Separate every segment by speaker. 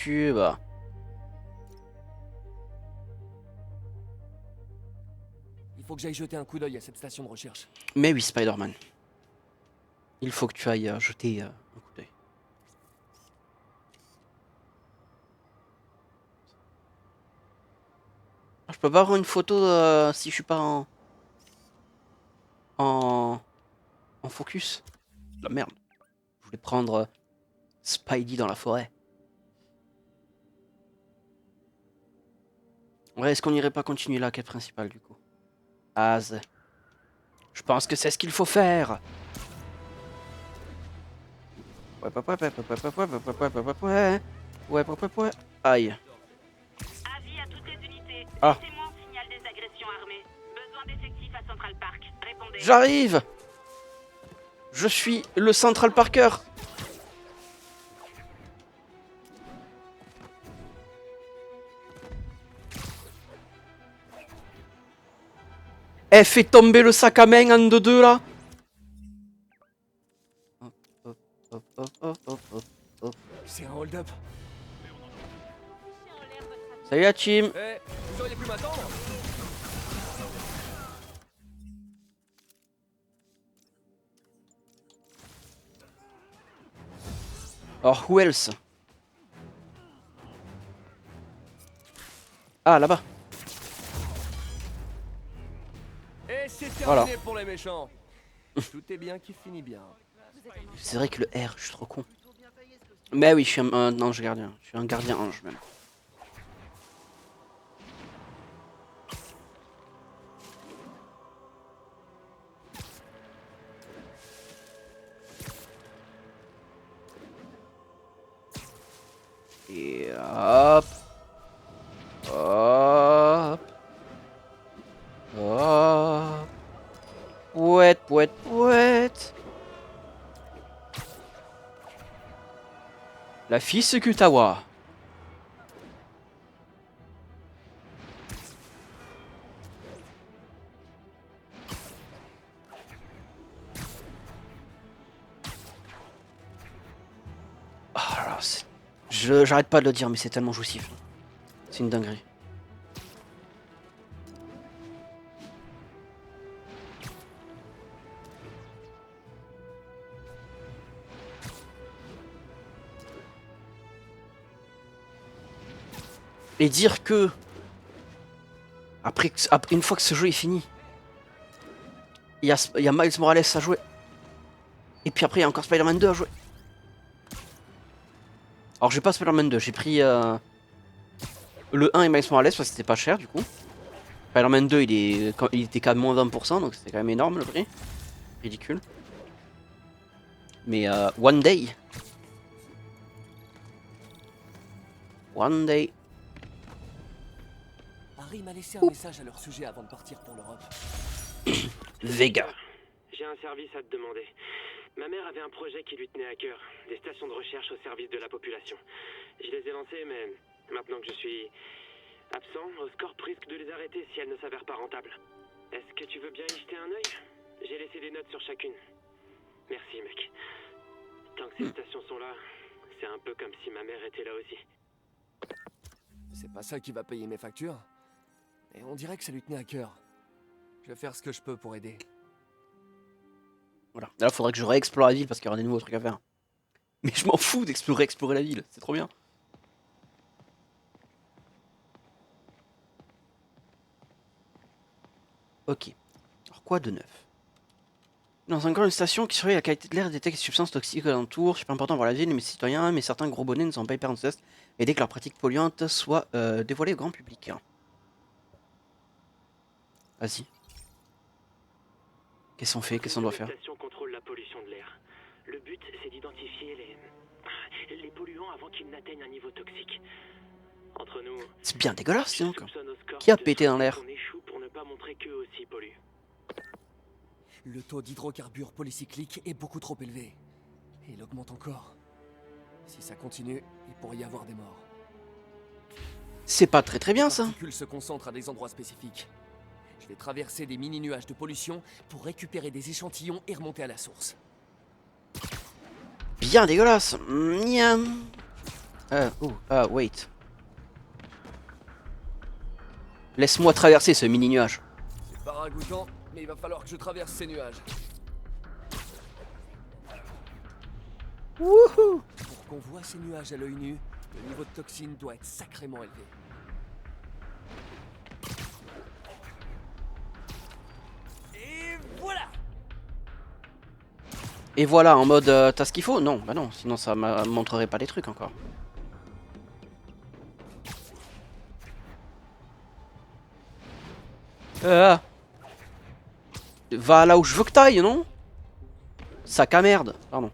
Speaker 1: tube.
Speaker 2: Il faut que j'aille jeter un coup d'œil à cette station de recherche.
Speaker 1: Mais oui, Spider-Man. Il faut que tu ailles jeter un coup d'œil. Je peux pas avoir une photo si je suis pas en, en focus. La merde. Je voulais prendre Spidey dans la forêt. Ouais, est-ce qu'on irait pas continuer la quête principale du coup? Az. Je pense que c'est ce qu'il faut faire. Ouais, ouais, ouais, ouais, ouais, ouais, ouais, ouais, ouais, ouais, ouais, ouais, ouais, ouais, ouais. Aïe.
Speaker 3: Avis à toutes les unités.
Speaker 1: Ah.
Speaker 3: Laissez-moi un signal des agressions armées. Besoin d'effectifs à Central Park. Répondez.
Speaker 1: J'arrive. Je suis le Central Parker. Eh, fais tomber le sac à main en deux là. Hop, hop, hop, hop, hop, hop, hop, hop.
Speaker 2: C'est un hold-up.
Speaker 1: Salut la team.
Speaker 2: Eh, vous auriez pu m'attendre?
Speaker 1: Alors, who else? Ah, là-bas.
Speaker 2: Et c'est terminé
Speaker 1: Voilà.
Speaker 2: pour les méchants. Tout est bien qui finit bien.
Speaker 1: C'est vrai que le R, je suis trop con. Mais oui, je suis un ange gardien. Je suis un gardien ange même. Et hop. Hop. Hop. Pouette, pouette, pouette. La fille Kutawa. Ah là, j'arrête pas de le dire, mais c'est tellement jouissif. C'est une dinguerie. Et dire que après, une fois que ce jeu est fini, il y a Miles Morales à jouer. Et puis après, il y a encore Spider-Man 2 à jouer. Alors, j'ai pas Spider-Man 2, j'ai pris le 1 et Miles Morales parce que c'était pas cher du coup. Spider-Man 2, il était qu'à moins 20%, donc c'était quand même énorme le prix. Ridicule. Mais One Day. One Day.
Speaker 2: Harry m'a laissé un message à leur sujet avant de partir pour l'Europe.
Speaker 1: Vega.
Speaker 4: J'ai un service à te demander. Ma mère avait un projet qui lui tenait à cœur, des stations de recherche au service de la population. Je les ai lancées, mais maintenant que je suis absent, Oscorp risque de les arrêter si elles ne s'avèrent pas rentables. Est-ce que tu veux bien y jeter un œil? J'ai laissé des notes sur chacune. Merci, mec. Tant que ces stations sont là, c'est un peu comme si ma mère était là aussi.
Speaker 2: C'est pas ça qui va payer mes factures. Et on dirait que ça lui tenait à cœur. Je vais faire ce que je peux pour aider.
Speaker 1: Voilà. Là, faudrait que je réexplore la ville parce qu'il y aura des nouveaux trucs à faire. Mais je m'en fous d'explorer la ville, c'est trop bien. Ok. Alors quoi de neuf? Dans encore une station qui surveille la qualité de l'air et détecte les substances toxiques alentour. C'est pas important pour la ville, mais citoyens, mais certains gros bonnets ne sont pas hyper enthousiastes et dès que leurs pratiques polluantes soient dévoilées au grand public. Vas-y. Qu'est-ce qu'on fait? Qu'est-ce qu'on doit faire?
Speaker 4: Les stations contrôlent la pollution de l'air. Le but, c'est d'identifier les polluants avant qu'ils n'atteignent un niveau toxique. Entre nous,
Speaker 1: C'est bien dégueulasse, sinon.
Speaker 4: soupçonne Oscorp
Speaker 1: Qui a
Speaker 4: de
Speaker 1: pété dans
Speaker 4: souhaiter
Speaker 1: l'air?
Speaker 4: qu'on échoue pour ne pas montrer qu'eux aussi polluent.
Speaker 2: Le taux d'hydrocarbures polycycliques est beaucoup trop élevé. Et il augmente encore. Si ça continue, il pourrait y avoir des morts.
Speaker 1: C'est pas très bien
Speaker 2: Les
Speaker 1: ça.
Speaker 2: particules se concentrent à des endroits spécifiques. Je vais traverser des mini-nuages de pollution pour récupérer des échantillons et remonter à la source.
Speaker 1: Bien dégueulasse. Miam. Wait. Laisse-moi traverser ce mini-nuage.
Speaker 2: C'est pas ragoûtant, mais il va falloir que je traverse ces nuages.
Speaker 1: Wouhou!
Speaker 2: Pour qu'on voit ces nuages à l'œil nu, le niveau de toxine doit être sacrément élevé. Et voilà!
Speaker 1: Et voilà, en mode t'as ce qu'il faut? Non, bah non, sinon ça me montrerait pas les trucs encore. Va là où je veux que t'ailles, non? Sac à merde, pardon.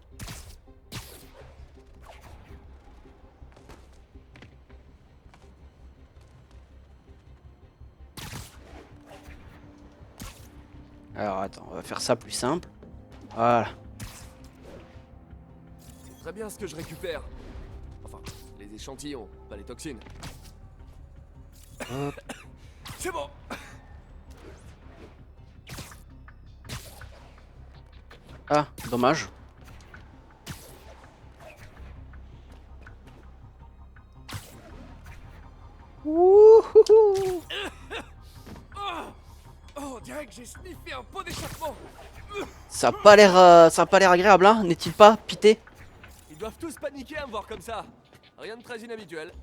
Speaker 1: Alors attends, on va faire ça plus simple. Voilà.
Speaker 2: C'est très bien ce que je récupère. Enfin, les échantillons, pas les toxines.
Speaker 1: Hop.
Speaker 2: C'est bon!
Speaker 1: Ah, dommage. Wouhou!
Speaker 2: Oh, on dirait que j'ai sniffé un pot d'échappement!
Speaker 1: Ça a pas l'air agréable, hein, n'est-il pas, Pité?
Speaker 2: Ils doivent tous paniquer à me voir comme ça. Rien de très inhabituel.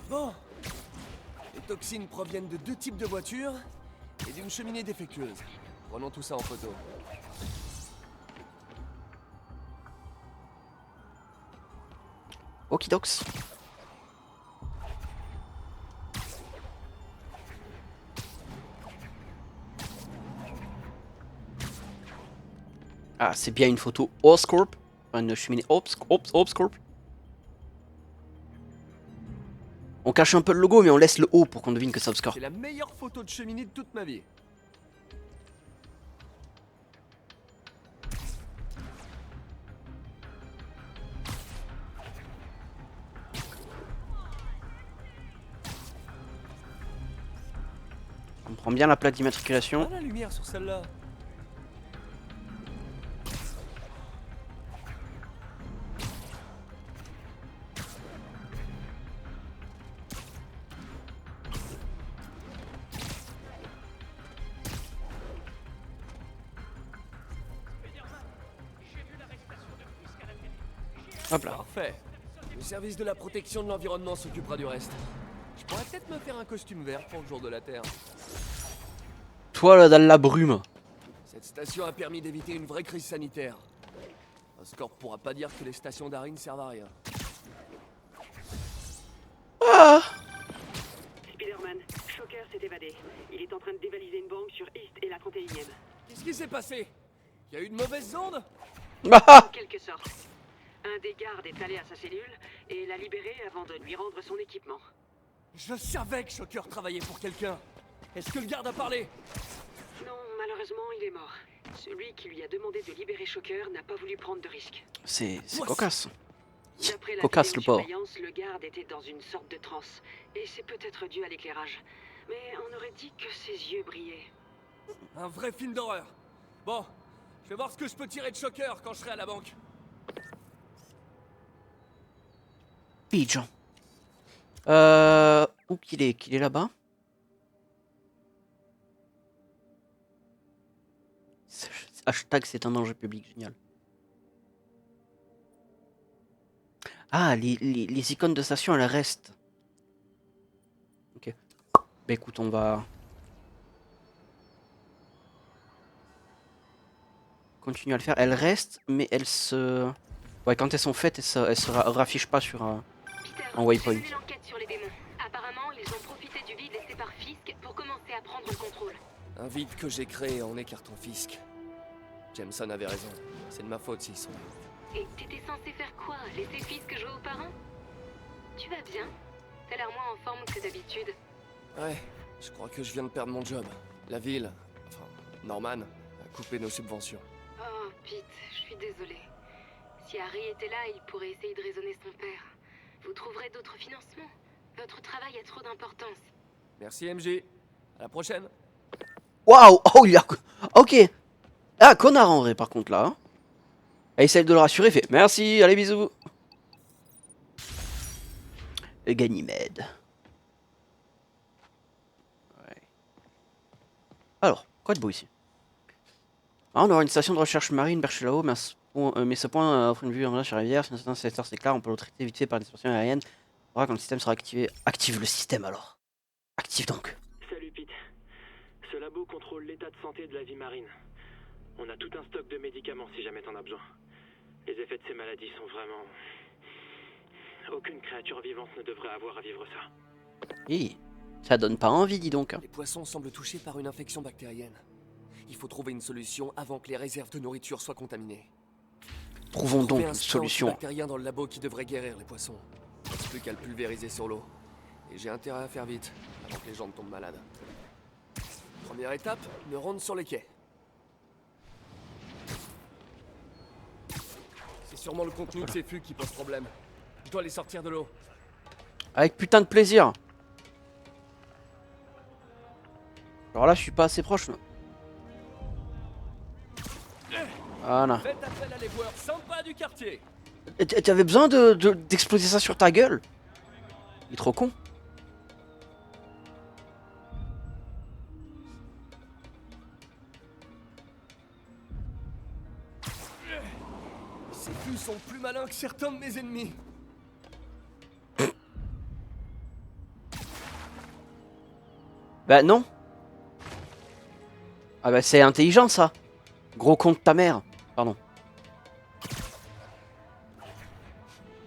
Speaker 2: Bon. Les toxines proviennent de 2 types de voitures et d'une cheminée défectueuse. Prenons tout ça en photo.
Speaker 1: Okidox. Ah, c'est bien une photo Oscorp. Enfin, une cheminée Oscorp. On cache un peu le logo, mais on laisse le haut pour qu'on devine que c'est Oscorp.
Speaker 2: C'est la meilleure photo de cheminée de toute ma vie.
Speaker 1: On prend bien la plaque d'immatriculation.
Speaker 2: Pas la lumière sur celle-là.
Speaker 1: Hop là.
Speaker 2: Parfait. Le service de la protection de l'environnement s'occupera du reste. Je pourrais peut-être me faire un costume vert pour le jour de la Terre.
Speaker 1: Toi là, dans la brume.
Speaker 2: Cette station a permis d'éviter une vraie crise sanitaire. Oscorp pourra pas dire que les stations d'Arin servent à rien.
Speaker 1: Ah!
Speaker 3: Spider-Man, Shocker s'est évadé. Il est en train de dévaliser une banque sur East et la 31e.
Speaker 2: Qu'est-ce qui s'est passé? Il y a eu une mauvaise onde?
Speaker 3: En quelque sorte. Un des gardes est allé à sa cellule et l'a libéré avant de lui rendre son équipement.
Speaker 2: Je savais que Shocker travaillait pour quelqu'un. Est-ce que le garde a parlé?
Speaker 3: Non, malheureusement, il est mort. Celui qui lui a demandé de libérer Shocker n'a pas voulu prendre de risque.
Speaker 1: C'est cocasse.
Speaker 3: D'après la
Speaker 1: Cocasse, le pauvre.
Speaker 3: vidéosurveillance, le garde était dans une sorte de transe. Et c'est peut-être dû à l'éclairage. Mais on aurait dit que ses yeux brillaient.
Speaker 2: Un vrai film d'horreur. Bon, je vais voir ce que je peux tirer de Shocker quand je serai à la banque.
Speaker 1: Pigeon. Où qu'il est? Qu'il est là-bas? Hashtag c'est un danger public, génial. Ah, les icônes de station, elles restent. Ok. Bah écoute, on va... continuer à le faire. Elles restent, mais elles se... Ouais, quand elles sont faites, elles se raffichent pas sur un waypoint.
Speaker 3: J'ai mené l'enquête sur les démons. Apparemment, ils ont profité du vide laissé par Fisk pour commencer à prendre le contrôle.
Speaker 2: Un vide que j'ai créé en écartant Fisk. Jameson avait raison. C'est de ma faute s'ils sont là.
Speaker 3: Et t'étais censé faire quoi? Laisser Fisk jouer aux parents? Tu vas bien? T'as l'air moins en forme que d'habitude.
Speaker 2: Ouais, je crois que je viens de perdre mon job. La ville, enfin, Norman, a coupé nos subventions.
Speaker 3: Oh, Pete, je suis désolée. Si Harry était là, il pourrait essayer de raisonner son père. Vous trouverez d'autres financements. Votre travail a trop d'importance.
Speaker 2: Merci MJ. À la prochaine.
Speaker 1: Waouh! Oh, il a. Ok! Ah, connard en vrai, par contre, là. Hein. Elle essaie de le rassurer, fait merci, allez, bisous! Ganymède. Ouais. Alors, quoi de beau ici? Ah, on aura une station de recherche marine perchée là-haut, mais ce point offre une vue en sur la rivière. Si un secteur s'éclaire, on peut le traiter vite fait par des stations aériennes. On verra quand le système sera activé. Active le système alors. Active donc.
Speaker 4: Salut Pete. Ce labo contrôle l'état de santé de la vie marine. On a tout un stock de médicaments si jamais t'en as besoin. Les effets de ces maladies sont vraiment... Aucune créature vivante ne devrait avoir à vivre ça.
Speaker 1: Hi, ça donne pas envie, dis donc. Hein.
Speaker 2: Les poissons semblent touchés par une infection bactérienne. Il faut trouver une solution avant que les réserves de nourriture soient contaminées.
Speaker 1: Trouvons donc
Speaker 2: Trouver
Speaker 1: une
Speaker 2: un spray
Speaker 1: solution.
Speaker 2: antibactérien dans le labo qui devrait guérir les poissons. Il reste plus qu'à le pulvériser sur l'eau. Et j'ai intérêt à faire vite, avant que les gens ne tombent malades. Première étape, me rendre sur les quais. C'est sûrement le contenu de ces fûts qui pose problème. Je dois les sortir de l'eau.
Speaker 1: Avec putain de plaisir. Alors là, je suis pas assez proche. Là. Voilà.
Speaker 2: Faites appel à l'éboueur sympa du quartier.
Speaker 1: T'avais besoin d'exploser ça sur ta gueule? Il est trop con.
Speaker 2: Ces fûts sont plus malins que certains de mes ennemis.
Speaker 1: Bah non. Ah bah c'est intelligent ça. Gros con de ta mère. Pardon.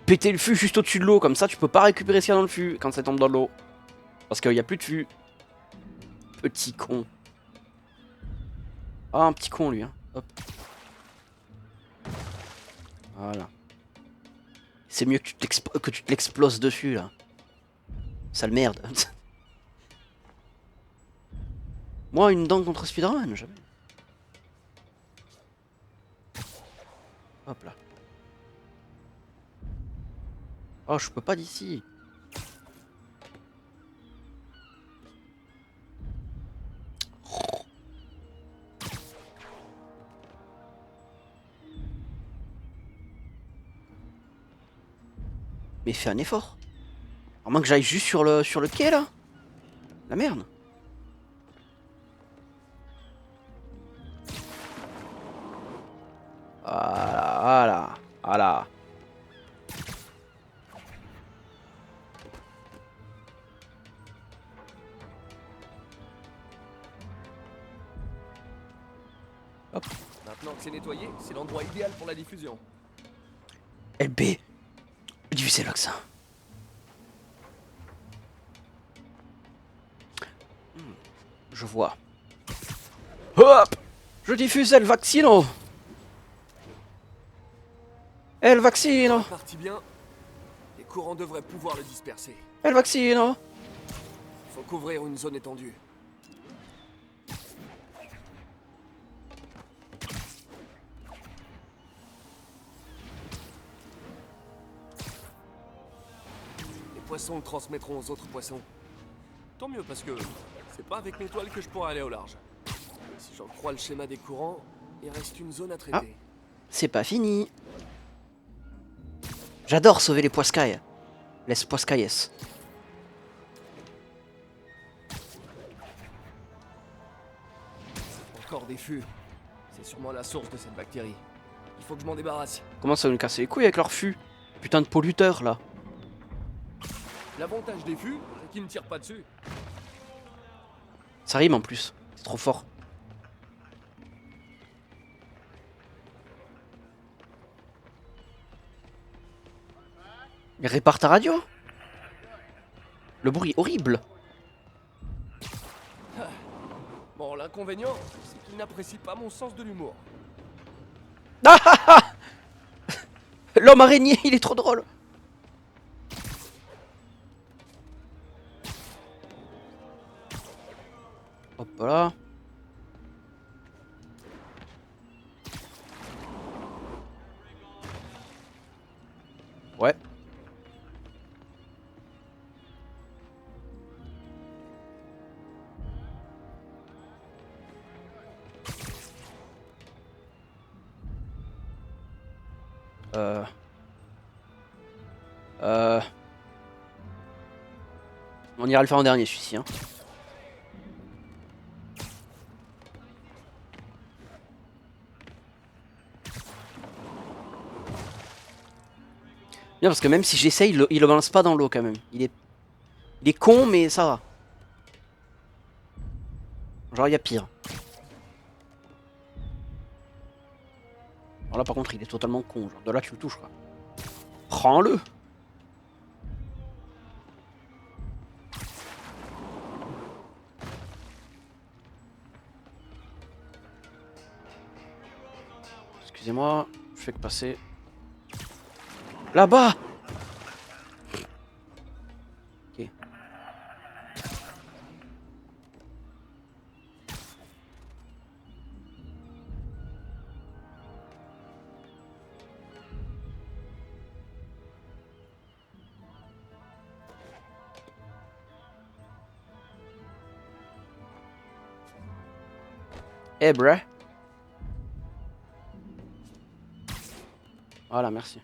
Speaker 1: Péter le fût juste au-dessus de l'eau, comme ça tu peux pas récupérer ce qu'il y a dans le fût quand ça tombe dans l'eau. Parce qu'il y a plus de fût. Petit con. Ah un petit con lui hein. Hop. Voilà. C'est mieux que tu te l'exploses dessus là. Sale merde. Moi une dent contre Spider-Man, jamais. Hop là. Oh, je peux pas d'ici. Mais fais un effort. À moins que j'aille juste sur le quai là. La merde. Voilà, voilà, voilà.
Speaker 2: Maintenant que c'est nettoyé, c'est l'endroit idéal pour la diffusion.
Speaker 1: LB. Diffuser le vaccin. Je vois. Hop. Je diffuse le vaccino. El vaccino.
Speaker 2: Parti bien. Les courants devraient pouvoir le disperser.
Speaker 1: El vaccino.
Speaker 2: Faut couvrir une zone étendue. Les poissons le transmettront aux autres poissons. Tant mieux parce que c'est pas avec mes toiles que je pourrai aller au large. Si j'en crois le schéma des courants, il reste une zone à traiter.
Speaker 1: C'est pas fini. J'adore sauver les poiscailles. Les poiscailles.
Speaker 2: Encore des fûts. C'est sûrement la source de cette bactérie. Il faut que je m'en débarrasse.
Speaker 1: Comment ça va nous casser les couilles avec leur fût? Putain de polluteurs là.
Speaker 2: L'avantage des fûts, c'est qu'ils ne tirent pas dessus.
Speaker 1: Ça rime en plus. C'est trop fort. Mais répare ta radio. Le bruit horrible.
Speaker 2: Bon, l'inconvénient, c'est qu'ils n'apprécient pas mon sens de l'humour.
Speaker 1: L'homme araignée, il est trop drôle. Hop là. Ouais. On ira le faire en dernier celui-ci. Hein. Bien parce que même si j'essaye, il le balance pas dans l'eau quand même. Il est con mais ça va. Genre il y a pire. Alors là par contre il est totalement con. Genre de là tu le touches quoi. Prends-le. Excusez-moi, je fais que passer. Là-bas. Ok. Eh bruh. Voilà, merci.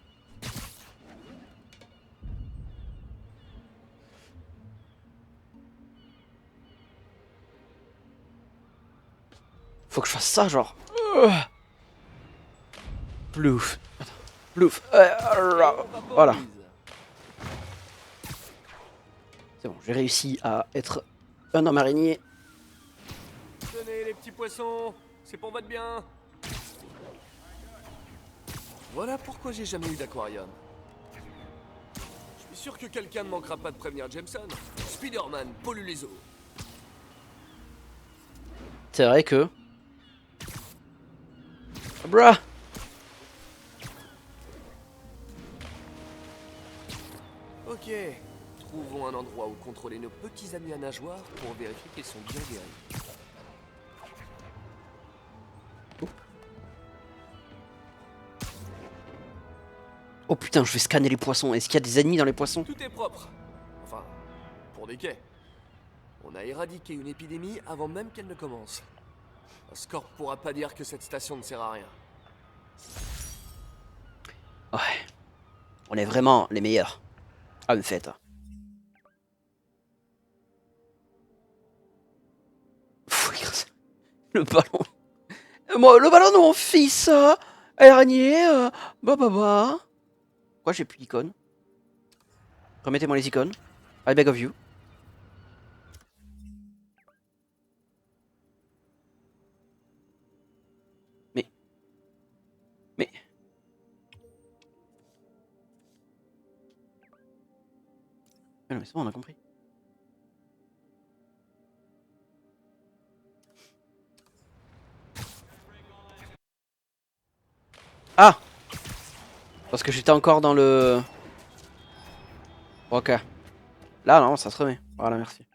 Speaker 1: Faut que je fasse ça, genre. Plouf. Attends. Plouf. Voilà. C'est bon, j'ai réussi à être un homme araignée.
Speaker 2: Tenez les petits poissons, c'est pour votre bien. Voilà pourquoi j'ai jamais eu d'aquarium. Je suis sûr que quelqu'un ne manquera pas de prévenir Jameson. Spider-Man pollue les eaux.
Speaker 1: C'est vrai que... Bruh.
Speaker 2: Ok, trouvons un endroit où contrôler nos petits amis à nageoires pour vérifier qu'ils sont bien guéris.
Speaker 1: Oh putain, je vais scanner les poissons. Est-ce qu'il y a des ennemis dans les poissons?
Speaker 2: Tout est propre. Enfin, pour des quais. On a éradiqué une épidémie avant même qu'elle ne commence. Oscorp pourra pas dire que cette station ne sert à rien.
Speaker 1: Ouais. On est vraiment les meilleurs. Ah, en fait. Le ballon. Moi, le ballon de mon fils. Araignée. Bah. Pourquoi j'ai plus d'icônes? Remettez-moi les icônes. I beg of you. Mais... Mais non, mais c'est bon, on a compris. Ah! Parce que j'étais encore dans le... Ok. Là, non, ça se remet. Voilà, merci.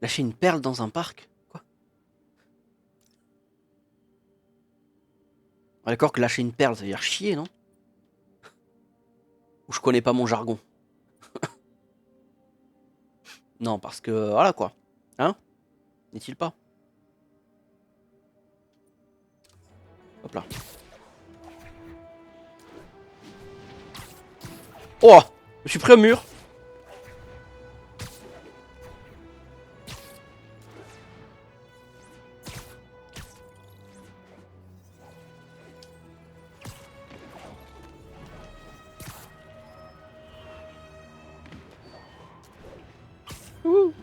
Speaker 1: Lâcher une perle dans un parc? Quoi? Ah, d'accord que lâcher une perle, ça veut dire chier, non? Ou je connais pas mon jargon. Non, parce que... Voilà, quoi. Hein? N'est-il pas? Hop là. Oh! Je suis pris au mur. Ouh.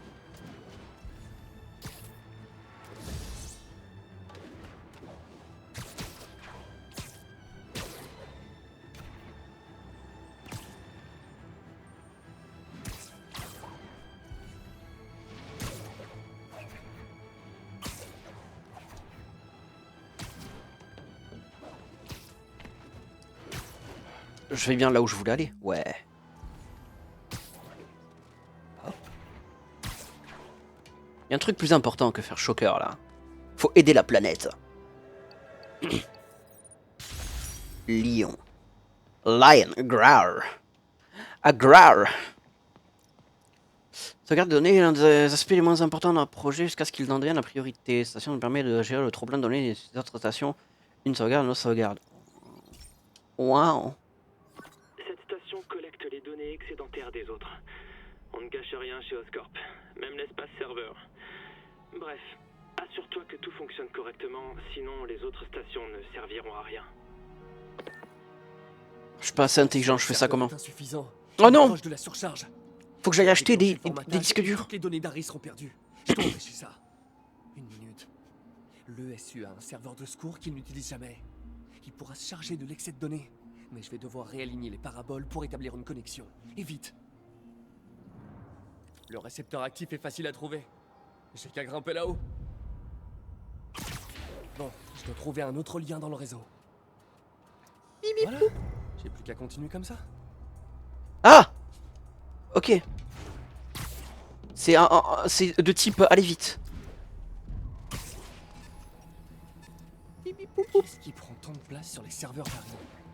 Speaker 1: Je vais bien là où je voulais aller. Ouais. Il y a un truc plus important que faire Shocker là. Faut aider la planète. Lion. Lion. Grar. A grar. Sauvegarde de données est l'un des aspects les moins importants d'un projet jusqu'à ce qu'il en devienne la priorité. Cette station nous permet de gérer le trop plein de données des autres stations. Une sauvegarde, une autre sauvegarde. Waouh.
Speaker 4: Cette station collecte les données excédentaires des autres. On ne cache rien chez Oscorp, même l'espace serveur. Bref, assure-toi que tout fonctionne correctement, sinon les autres stations ne serviront à rien.
Speaker 1: Je suis pas assez intelligent, je fais ça comment?
Speaker 2: Insuffisant.
Speaker 1: Oh non!
Speaker 2: Proche de la surcharge.
Speaker 1: Faut que j'aille acheter des
Speaker 2: Formatage
Speaker 1: disques
Speaker 2: et
Speaker 1: durs.
Speaker 2: toutes les données d'Harry seront perdues. Je dois empêcher ça. Une minute. L'ESU a un serveur de secours qu'il n'utilise jamais. Il pourra se charger de l'excès de données. Mais je vais devoir réaligner les paraboles pour établir une connexion. Et vite. Le récepteur actif est facile à trouver. J'ai qu'à grimper là-haut. Bon, je dois trouver un autre lien dans le réseau. Voilà. J'ai plus qu'à continuer comme ça.
Speaker 1: Ah! Ok. C'est c'est de type aller vite.
Speaker 2: Qu'est-ce qui prend tant de place sur les serveurs d'Harry?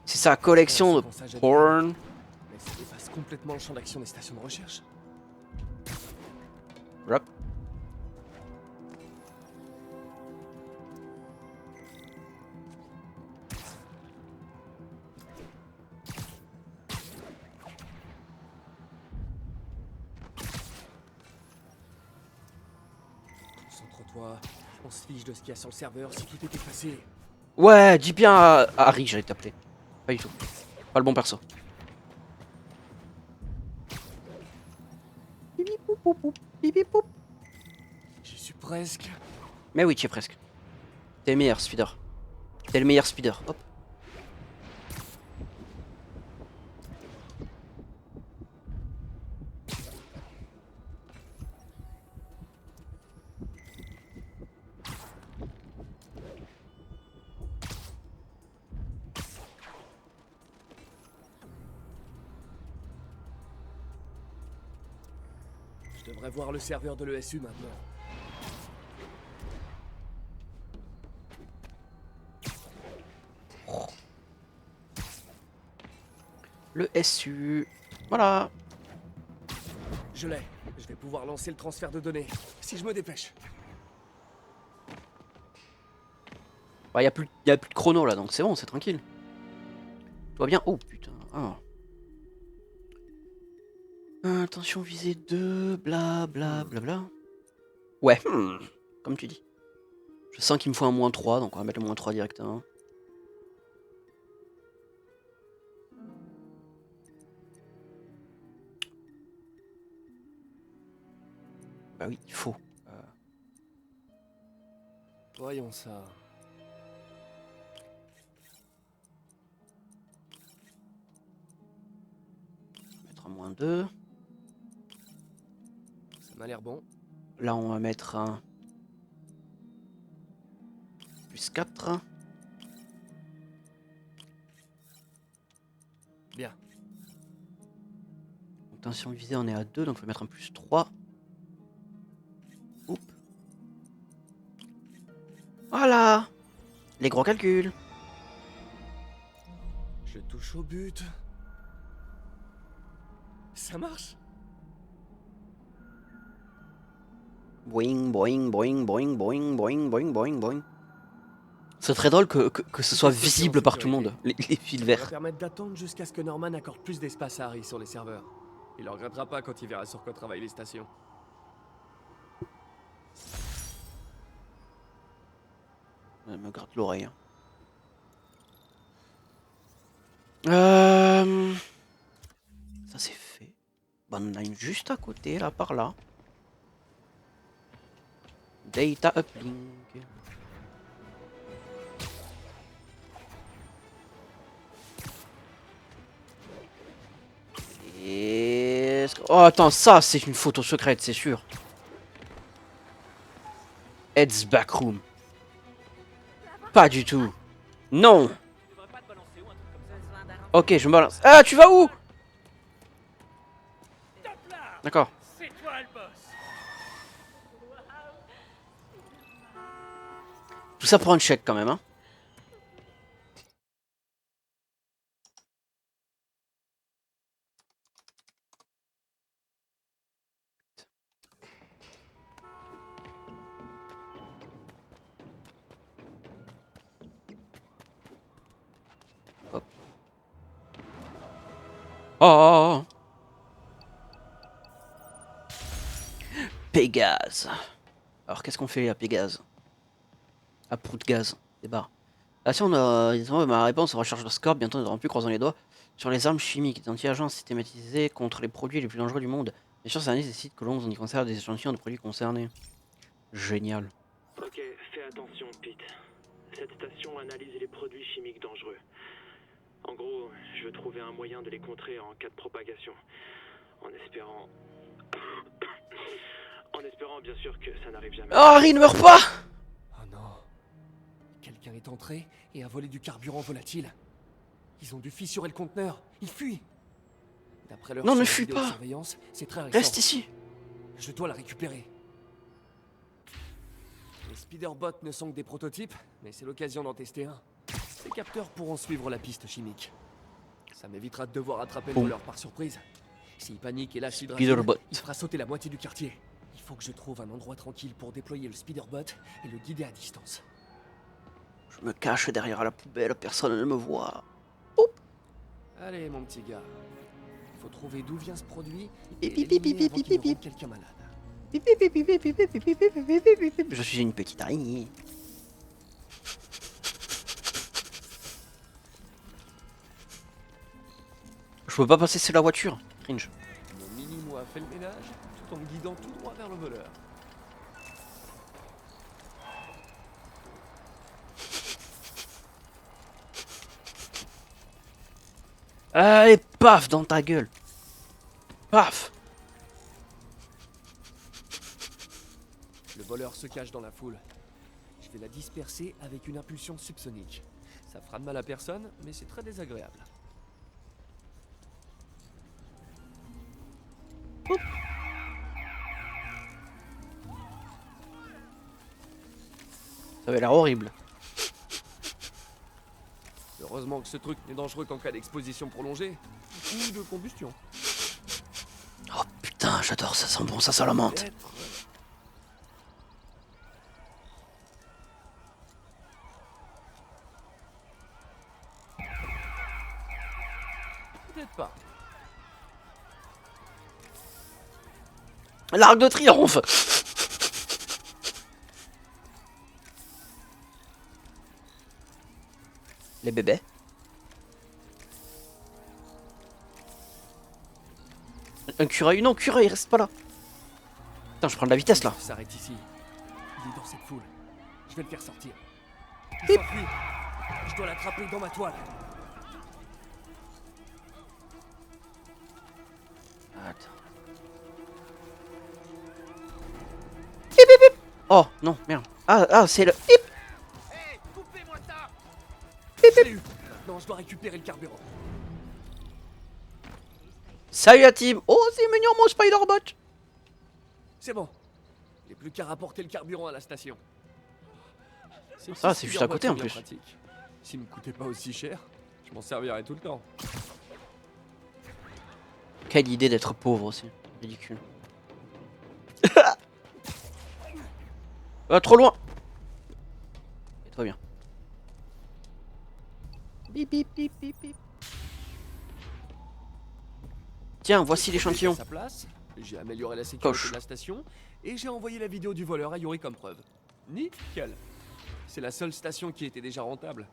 Speaker 1: C'est sa collection de porn.
Speaker 2: Mais ça dépasse complètement le champ d'action des stations de recherche.
Speaker 1: Hop.
Speaker 2: Concentre-toi. On se fiche de ce qu'il y a sur le serveur si tout est effacé.
Speaker 1: Ouais, dis bien à Harry, j'allais t'appeler. Pas du tout. Pas le bon perso.
Speaker 2: J'y suis presque.
Speaker 1: Mais oui, tu y es presque. T'es le meilleur speeder. T'es le meilleur speeder. Hop.
Speaker 2: Je devrais voir le serveur de l'ESU maintenant.
Speaker 1: Le SU. Voilà.
Speaker 2: Je l'ai. Je vais pouvoir lancer le transfert de données. Si je me dépêche.
Speaker 1: Bah, y a plus de chrono là, donc c'est bon, c'est tranquille. Tout va bien. Oh putain. Ah. Attention, visée 2, bla bla bla bla. Ouais, comme tu dis. Je sens qu'il me faut un -3, donc on va mettre le -3 directement. Bah oui, il faut.
Speaker 2: Voyons ça.
Speaker 1: Mettre un -2.
Speaker 2: Ça m'a l'air bon.
Speaker 1: Là, on va mettre un +4.
Speaker 2: Bien.
Speaker 1: Attention visée, on est à 2, donc je vais mettre un +3. Oups. Voilà. Les gros calculs.
Speaker 2: Je touche au but. Ça marche.
Speaker 1: Boing, boing, boing, boing, boing, boing, boing, boing, boing. C'est très drôle que ce soit visible par tout le monde, les fils
Speaker 2: Ça va
Speaker 1: verts.
Speaker 2: permettre d'attendre jusqu'à ce que Norman accorde plus d'espace à Harry sur les serveurs. Il ne regrettera pas quand il verra sur quoi travaillent les stations.
Speaker 1: Elle me gratte l'oreille. Ça c'est fait. Bon, on a une juste à côté, là, par là. Data uplink. Et... Oh, attends, ça, c'est une photo secrète, c'est sûr. Ed's backroom. Pas du tout. Non. Ok, je me balance. Ah, tu vas où? D'accord. Tout ça pour un chèque quand même, hein. Oh, Pégase. Alors qu'est-ce qu'on fait à Pégase? À Prout-Gaz, débat. Ah si on a... ma réponse, recherche de score, bientôt nous n'aurons plus croisant les doigts. Sur les armes chimiques, des anti-agents systématisés contre les produits les plus dangereux du monde. Bien sûr, ça nécessite que l'on y conserve des échantillons de produits concernés. Génial.
Speaker 4: Ok, fais attention, Pete. Cette station analyse les produits chimiques dangereux. En gros, je veux trouver un moyen de les contrer en cas de propagation. En espérant... en espérant bien sûr que ça n'arrive jamais.
Speaker 1: Oh, Harry ne meurt pas!
Speaker 2: Oh non. Quelqu'un est entré et a volé du carburant volatile. Ils ont dû fissurer le conteneur. Ils fuient. D'après leur
Speaker 1: Non, ne
Speaker 2: sur la
Speaker 1: fuis
Speaker 2: vidéo de
Speaker 1: pas.
Speaker 2: surveillance, c'est très récent.
Speaker 1: Reste ici.
Speaker 2: Je dois la récupérer. Les speederbots ne sont que des prototypes, mais c'est l'occasion d'en tester un. Les capteurs pourront suivre la piste chimique. Ça m'évitera de devoir attraper le
Speaker 1: Boum.
Speaker 2: voleur par surprise. S'il panique et lâche
Speaker 1: Speederbot.
Speaker 2: il fera sauter la moitié du quartier. Il faut que je trouve un endroit tranquille pour déployer le speederbot et le guider à distance.
Speaker 1: Je me cache derrière la poubelle, personne ne me voit.
Speaker 2: Allez, mon petit gars. Il faut trouver d'où vient ce produit
Speaker 1: Pi,
Speaker 2: et
Speaker 1: pi, pi,
Speaker 2: l'éliminer
Speaker 1: pi,
Speaker 2: avant
Speaker 1: pi,
Speaker 2: qu'il ne
Speaker 1: pi,
Speaker 2: rende quelqu'un malade.
Speaker 1: Je suis une petite araignée. Je peux pas passer sur la voiture. Cringe.
Speaker 2: Mon mini-moi fait le ménage tout en me guidant tout droit vers le voleur.
Speaker 1: Allez, paf dans ta gueule. Paf.
Speaker 2: Le voleur se cache dans la foule. Je vais la disperser avec une impulsion subsonique. Ça fera de mal à personne, mais c'est très désagréable.
Speaker 1: Ça avait l'air horrible.
Speaker 2: Heureusement que ce truc n'est dangereux qu'en cas d'exposition prolongée ou de combustion.
Speaker 1: Oh putain, j'adore, ça sent bon, ça sent la menthe.
Speaker 2: Peut-être pas.
Speaker 1: L'arc de triomphe. Les bébés. Un cureuil, non, cureuil, reste pas là. Putain, je prends de la vitesse là.
Speaker 2: Il s'arrête ici. Il est dans cette foule. Je vais le faire sortir. Il
Speaker 1: Bip.
Speaker 2: s'enfuit. Je dois l'attraper dans ma toile.
Speaker 1: Attends. Bip, bip, bip. Oh non, merde. Ah, c'est le bip.
Speaker 2: Hé, coupez-moi ça.
Speaker 1: Bip,
Speaker 2: Je
Speaker 1: bip.
Speaker 2: l'ai eu. Maintenant, je dois récupérer le carburant.
Speaker 1: Salut la team. Oh, c'est mignon mon Spider-Bot.
Speaker 2: C'est bon. Il n'y a plus qu'à rapporter le carburant à la station.
Speaker 1: Ça, c'est juste à côté, en
Speaker 2: bien
Speaker 1: plus.
Speaker 2: pratique. S'il me coûtait pas aussi cher, je m'en servirais tout le temps.
Speaker 1: Quelle idée d'être pauvre aussi. Ridicule. Trop loin. Et très bien. Bip bip bip bip bip. Tiens, voici l'échantillon.
Speaker 2: À sa place, j'ai amélioré la sécurité
Speaker 1: Coche.
Speaker 2: de la station et j'ai envoyé la vidéo du voleur à Yuri comme preuve. Nickel. C'est la seule station qui était déjà rentable.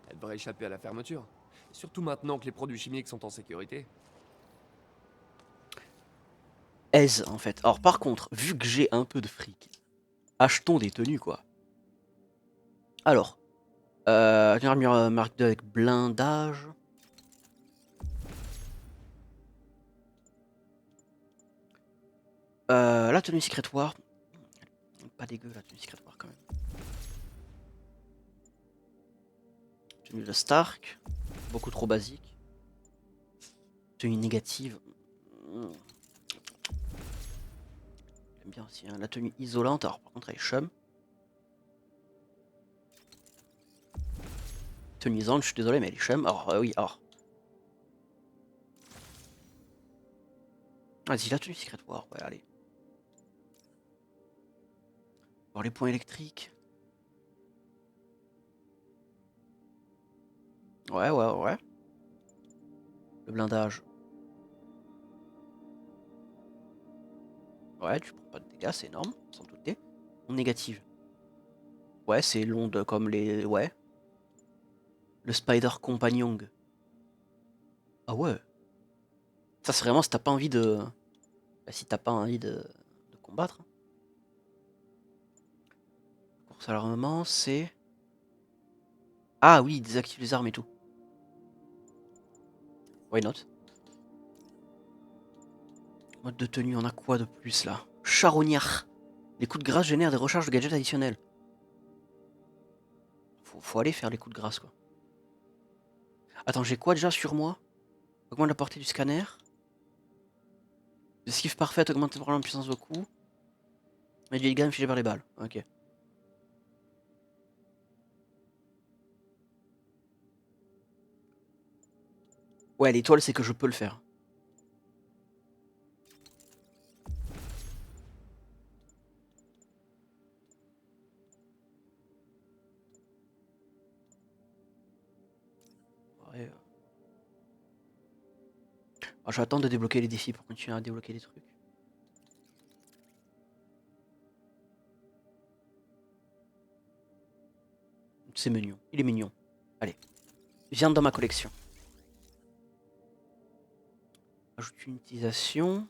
Speaker 2: Elle devrait échapper à la fermeture. Surtout maintenant que les produits chimiques sont en sécurité.
Speaker 1: Aise en fait. Alors par contre, vu que j'ai un peu de fric, achetons des tenues quoi. Alors, une armure marque 2 avec blindage. La tenue Secret War. Pas dégueu la tenue Secret War quand même. Tenue de Stark. Beaucoup trop basique. Tenue négative. J'aime bien aussi hein. La tenue isolante. Alors par contre elle est chum. Tenue isolante, je suis désolé mais elle est chum. Alors oui, alors. Vas-y la tenue Secret War, ouais allez. Voir les points électriques. Ouais. Le blindage. Ouais, tu prends pas de dégâts, c'est énorme, sans douter. En négative. Ouais, c'est l'onde comme les... Ouais. Le Spider Compagnon. Ah ouais. Ça, c'est vraiment si t'as pas envie de... Bah, si t'as pas envie de combattre. Course à l'armement, c'est... Ah oui, désactive les armes et tout. Why not? Mode de tenue, on a quoi de plus là? Charognard. Les coups de grâce génèrent des recharges de gadgets additionnels. Faut aller faire les coups de grâce quoi. Attends, j'ai quoi déjà sur moi? Augmente la portée du scanner. Esquive parfaite, augmente la puissance de coup. Réduit les dégâts infligés par les balles. Ok. Ouais, l'étoile, c'est que je peux le faire. Ouais. Je vais attendre de débloquer les défis pour continuer à débloquer des trucs. C'est mignon. Il est mignon. Allez. Viande dans ma collection. Ajoute une utilisation.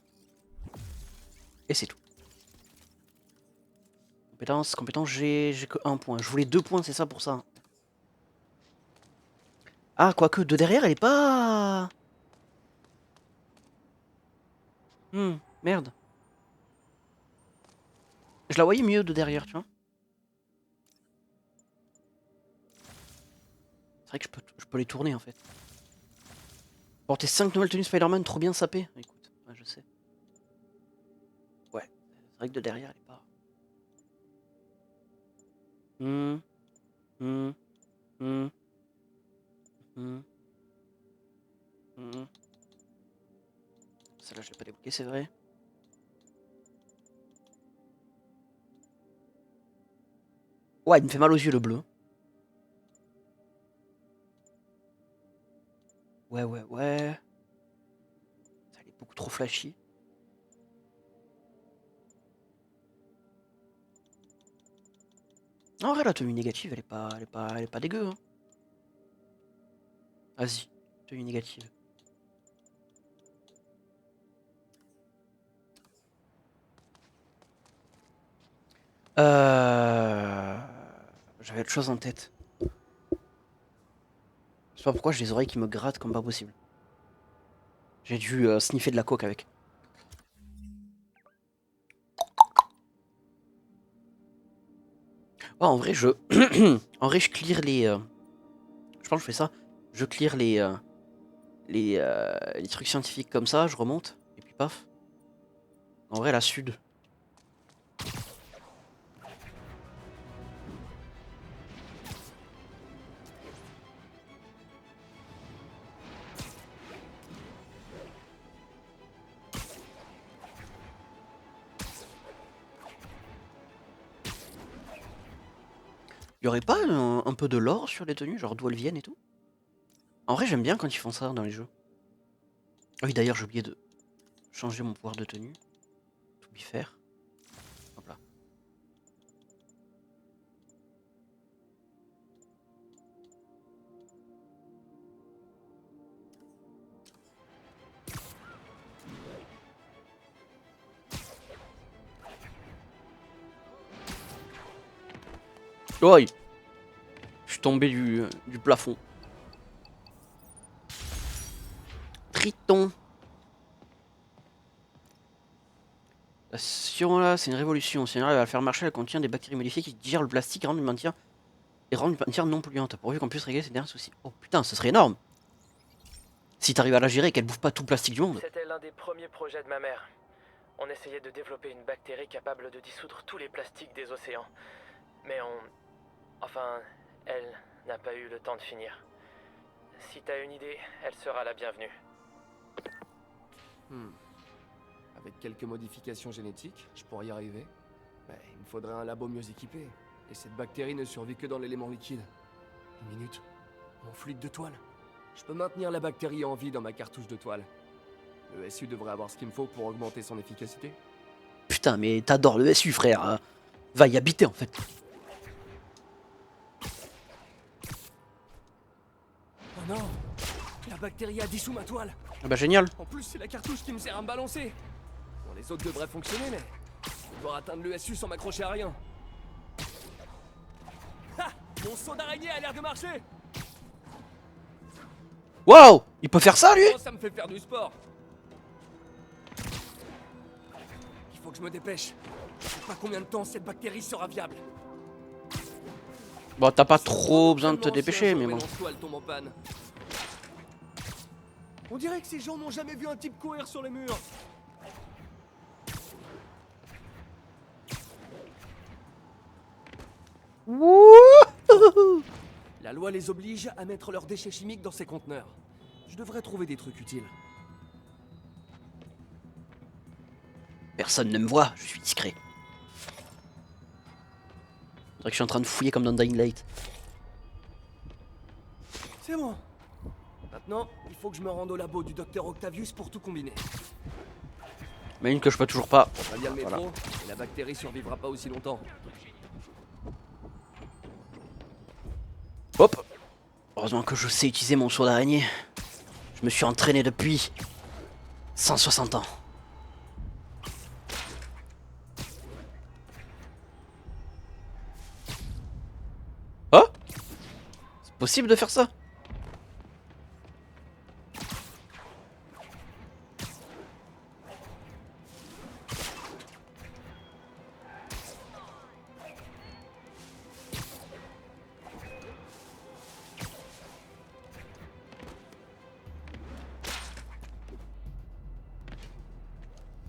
Speaker 1: Et c'est tout. Compétence, j'ai que 1 point. Je voulais 2 points, c'est ça pour ça. Ah, quoique, de derrière, elle est pas... Merde. Je la voyais mieux de derrière, tu vois. C'est vrai que je peux les tourner, en fait. Porter 5 nouvelles tenues Spider-Man, trop bien sapé. Écoute, ouais, je sais. Ouais, c'est vrai que de derrière, elle est pas... Hum, hum, hum, hum, hum. Celle-là, je l'ai pas débloquée, c'est vrai. Ouais, il me fait mal aux yeux, le bleu. Ouais, ouais, ouais. Ça, elle est beaucoup trop flashy. En vrai, la tenue négative, elle est pas dégueu. Hein. Vas-y, tenue négative. J'avais autre chose en tête. Je sais pas pourquoi j'ai les oreilles qui me grattent comme pas possible. J'ai dû sniffer de la coke avec. Oh, en vrai, en vrai, je clear les... Je pense que je fais ça. Je clear les trucs scientifiques comme ça, je remonte, et puis paf. En vrai, la sud. Y aurait pas un peu de lore sur les tenues, genre d'où elles viennent et tout? En vrai, j'aime bien quand ils font ça dans les jeux. Ah oui, d'ailleurs, j'ai oublié de changer mon pouvoir de tenue. Tout lui faire. Hop là. Oi! Je suis tombé du plafond. Triton. La science là, c'est une révolution. Si elle arrive à la faire marcher, elle contient des bactéries modifiées qui digèrent le plastique et rendent une matière non polluante. Pourvu qu'on puisse régler ces derniers soucis. Oh putain, ce serait énorme! Si t'arrives à la gérer et qu'elle bouffe pas tout le plastique du monde.
Speaker 5: C'était l'un des premiers projets de ma mère. On essayait de développer une bactérie capable de dissoudre tous les plastiques des océans. Mais Enfin, elle n'a pas eu le temps de finir. Si t'as une idée, elle sera la bienvenue.
Speaker 2: Avec quelques modifications génétiques, je pourrais y arriver. Mais il me faudrait un labo mieux équipé. Et cette bactérie ne survit que dans l'élément liquide. Une minute. Mon fluide de toile. Je peux maintenir la bactérie en vie dans ma cartouche de toile. Le SU devrait avoir ce qu'il me faut pour augmenter son efficacité.
Speaker 1: putain, mais t'adores le SU, frère. Va y habiter, en fait.
Speaker 2: Oh non! La bactérie a dissous ma toile!
Speaker 1: Ah bah génial.
Speaker 2: En plus, c'est la cartouche qui me sert à me balancer! Bon, les autres devraient fonctionner, mais... pouvoir atteindre le SU sans m'accrocher à rien. Ha! Mon saut d'araignée a l'air de marcher!
Speaker 1: Waouh! Il peut faire ça, lui?
Speaker 2: Oh, ça me fait faire du sport! Il faut que je me dépêche. Je sais pas combien de temps cette bactérie sera viable.
Speaker 1: Bon, t'as pas trop besoin de te
Speaker 2: Seulement si un
Speaker 1: dépêcher,
Speaker 2: jour
Speaker 1: mais
Speaker 2: mes
Speaker 1: bon.
Speaker 2: lance-toiles tombent en panne. On dirait que ces gens n'ont jamais vu un type courir sur les murs.
Speaker 1: Wouhou!
Speaker 2: La loi les oblige à mettre leurs déchets chimiques dans ces conteneurs. Je devrais trouver des trucs utiles.
Speaker 1: Personne ne me voit, je suis discret. C'est vrai que je suis en train de fouiller comme dans Dying Light.
Speaker 2: C'est bon. Maintenant, il faut que je me rende au labo du docteur Octavius pour tout combiner.
Speaker 1: Mais une que je peux toujours pas.
Speaker 2: On va bien le métro,
Speaker 1: Voilà.
Speaker 2: et la bactérie survivra pas aussi longtemps.
Speaker 1: Hop! Heureusement que je sais utiliser mon saut d'araignée. Je me suis entraîné depuis 160 ans. Oh! C'est possible de faire ça?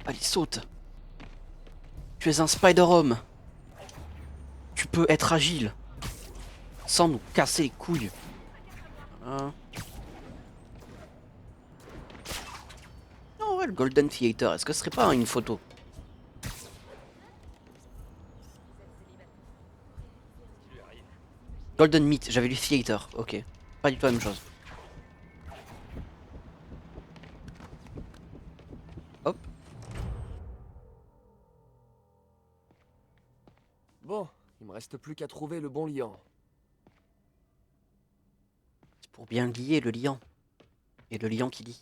Speaker 1: Allez, saute. Tu es un Spider-Homme. Tu peux être agile. Sans nous casser les couilles. Voilà. Oh ouais, le Golden Theater, est-ce que ce serait pas une photo? Golden Meat, j'avais lu Theater, ok. Pas du tout la même chose. Hop.
Speaker 2: Bon, il me reste plus qu'à trouver le bon liant.
Speaker 1: C'est pour bien lier le liant. Et le liant qui lie.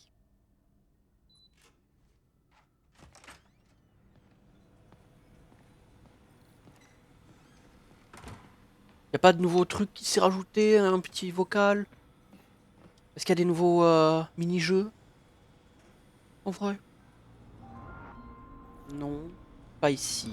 Speaker 1: Y a pas de nouveaux trucs qui s'est rajouté, un petit vocal? Est-ce qu'il y a des nouveaux mini-jeux? En vrai? Non, pas ici.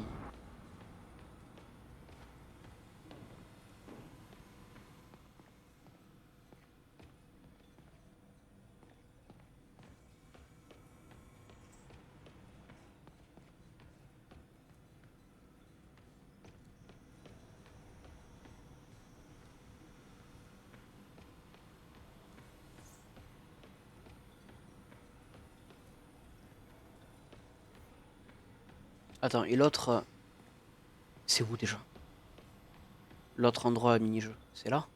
Speaker 1: Attends, et l'autre... c'est où déjà? L'autre endroit à mini-jeu, c'est là?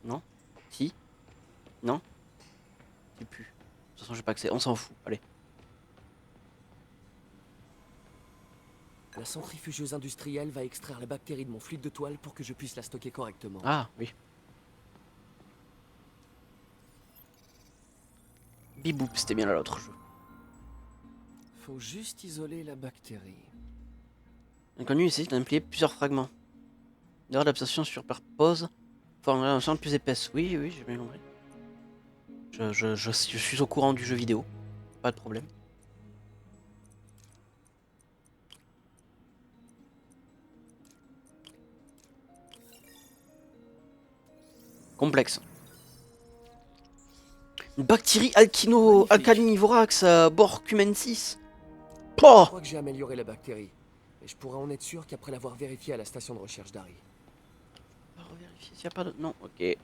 Speaker 1: Non? Si? Non? Je sais plus. De toute façon, j'ai pas accès, on s'en fout, allez.
Speaker 2: La centrifugeuse industrielle va extraire la bactérie de mon fluide de toile pour que je puisse la stocker correctement.
Speaker 1: Ah, oui. Biboop, c'était bien là l'autre jeu.
Speaker 2: Faut juste isoler la bactérie.
Speaker 1: Inconnu essaye d'impliquer plusieurs fragments. D'ailleurs, l'absorption superpose forme une ensemble plus épaisse. Oui, oui, j'ai bien compris. Je suis au courant du jeu vidéo. Pas de problème. Complexe. Une bactérie alkalinivorax borcumensis.
Speaker 2: Je
Speaker 1: Pouah.
Speaker 2: crois que j'ai amélioré la bactérie. Et je pourrais en être sûr qu'après l'avoir vérifié à la station de recherche d'Harry.
Speaker 1: On va revérifier s'il n'y a pas de... Non, ok.